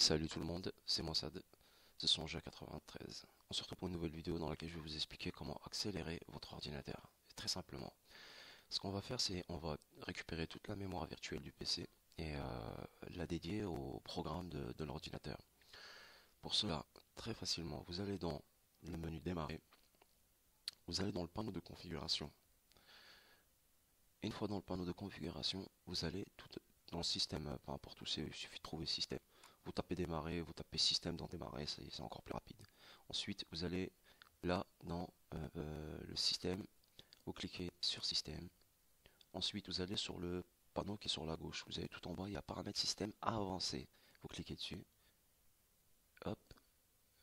Salut tout le monde, c'est moi Sad, ce sont Sonja93. On se retrouve pour une nouvelle vidéo dans laquelle je vais vous expliquer comment accélérer votre ordinateur. Et très simplement, ce qu'on va faire, c'est on va récupérer toute la mémoire virtuelle du PC et la dédier au programme de l'ordinateur. Pour cela, très facilement, vous allez dans le menu Démarrer, vous allez dans le panneau de configuration. Une fois dans le panneau de configuration, vous allez tout dans le système, peu importe où c'est, il suffit de trouver système. Vous tapez démarrer, vous tapez système dans démarrer, c'est encore plus rapide. Ensuite, vous allez là dans le système, vous cliquez sur système. Ensuite, vous allez sur le panneau qui est sur la gauche. Vous avez tout en bas, il y a paramètres système avancé. Vous cliquez dessus. Hop,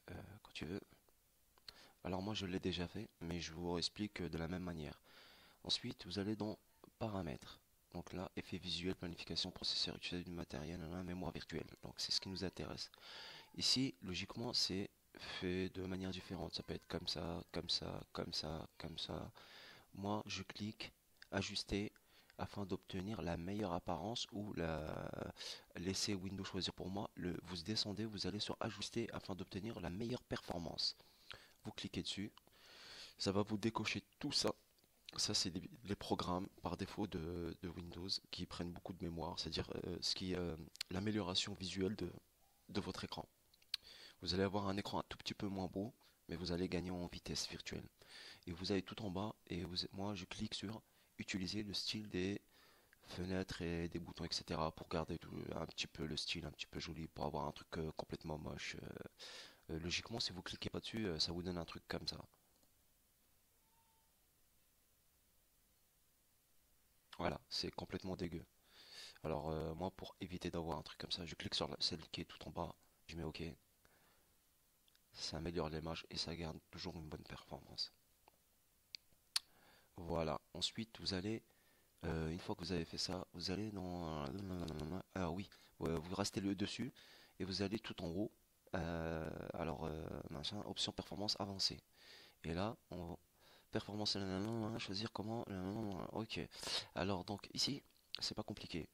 quand tu veux. Alors moi je l'ai déjà fait, mais je vous explique de la même manière. Ensuite, vous allez dans paramètres. Donc là, effet visuel, planification, processeur, utilisation du matériel, mémoire virtuelle. Donc c'est ce qui nous intéresse. Ici, logiquement, c'est fait de manière différente. Ça peut être comme ça, comme ça, comme ça, comme ça. Moi, je clique ajuster afin d'obtenir la meilleure apparence ou laisser Windows choisir pour moi. Vous descendez, vous allez sur ajuster afin d'obtenir la meilleure performance. Vous cliquez dessus. Ça va vous décocher tout ça. Ça, c'est les programmes par défaut de Windows qui prennent beaucoup de mémoire, c'est-à-dire l'amélioration visuelle de votre écran. Vous allez avoir un écran un tout petit peu moins beau, mais vous allez gagner en vitesse virtuelle. Et vous avez tout en bas, et moi je clique sur utiliser le style des fenêtres et des boutons, etc. pour garder un petit peu le style, un petit peu joli, pour avoir un truc complètement moche. Logiquement, si vous cliquez pas dessus, ça vous donne un truc comme ça. Voilà, c'est complètement dégueu. Alors moi pour éviter d'avoir un truc comme ça, je clique sur celle qui est tout en bas, je mets OK, ça améliore l'image et ça garde toujours une bonne performance. Voilà, ensuite vous allez, une fois que vous avez fait ça, vous allez dans... Ah oui, vous restez le dessus et vous allez tout en haut, machin, option performance avancée. Et là, performance, choisir comment, ok. Alors donc ici, c'est pas compliqué.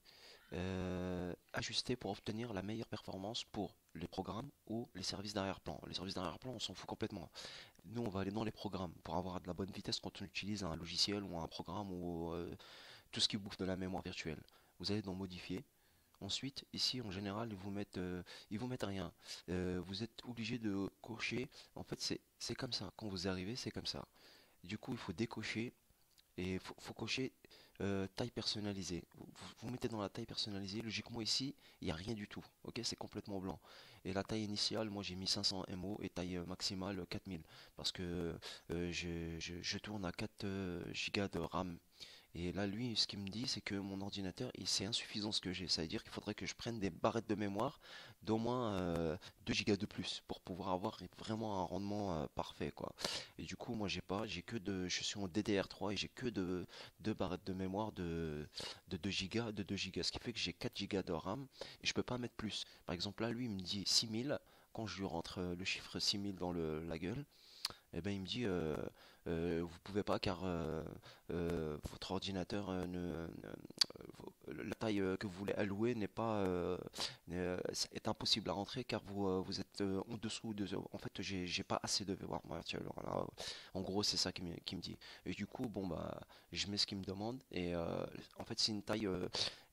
Ajuster pour obtenir la meilleure performance pour les programmes ou les services d'arrière-plan. Les services d'arrière-plan, on s'en fout complètement. Nous, on va aller dans les programmes pour avoir de la bonne vitesse quand on utilise un logiciel ou un programme ou tout ce qui bouffe de la mémoire virtuelle. Vous allez dans modifier. Ensuite, ici, en général, ils vous mettent rien. Vous êtes obligé de cocher. En fait, c'est comme ça. Quand vous arrivez, c'est comme ça. Du coup, il faut décocher et faut cocher taille personnalisée. Vous mettez dans la taille personnalisée. Logiquement ici, il n'y a rien du tout. Ok, c'est complètement blanc. Et la taille initiale, moi j'ai mis 500 MO et taille maximale 4000 parce que je tourne à 4 Go de RAM. Et là, lui, ce qu'il me dit, c'est que mon ordinateur, c'est insuffisant ce que j'ai. Ça veut dire qu'il faudrait que je prenne des barrettes de mémoire d'au moins 2 Go de plus pour pouvoir avoir vraiment un rendement parfait, quoi. Et du coup, moi, je suis en DDR3 et j'ai que deux barrettes de mémoire de 2 Go, ce qui fait que j'ai 4 Go de RAM et je peux pas mettre plus. Par exemple, là, lui, il me dit 6000. Quand je lui rentre le chiffre 6000 dans la gueule, eh ben, il me dit vous pouvez pas car votre ordinateur la taille que vous voulez allouer n'est pas est impossible à rentrer car vous êtes en dessous de en fait j'ai pas assez de mémoire virtuelle. Voilà. En gros c'est ça qui me dit et du coup bon bah je mets ce qu'il me demande et en fait c'est une taille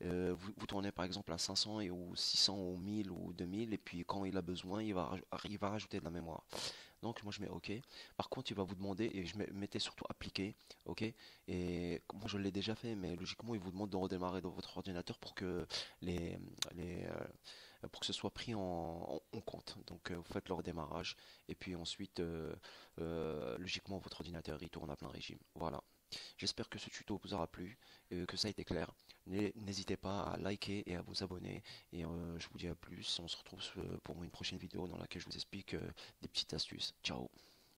vous tournez par exemple à 500 ou 600 ou 1000 ou 2000 et puis quand il a besoin il va rajouter de la mémoire. Donc moi je mets OK. Par contre, il va vous demander, et mettez surtout appliquer, OK. Et moi je l'ai déjà fait, mais logiquement il vous demande de redémarrer dans votre ordinateur pour que les, pour que ce soit pris en compte. Donc vous faites le redémarrage, et puis ensuite, logiquement votre ordinateur il tourne à plein régime. Voilà. J'espère que ce tuto vous aura plu, que ça a été clair. N'hésitez pas à liker et à vous abonner. Et je vous dis à plus. On se retrouve pour une prochaine vidéo dans laquelle je vous explique des petites astuces. Ciao.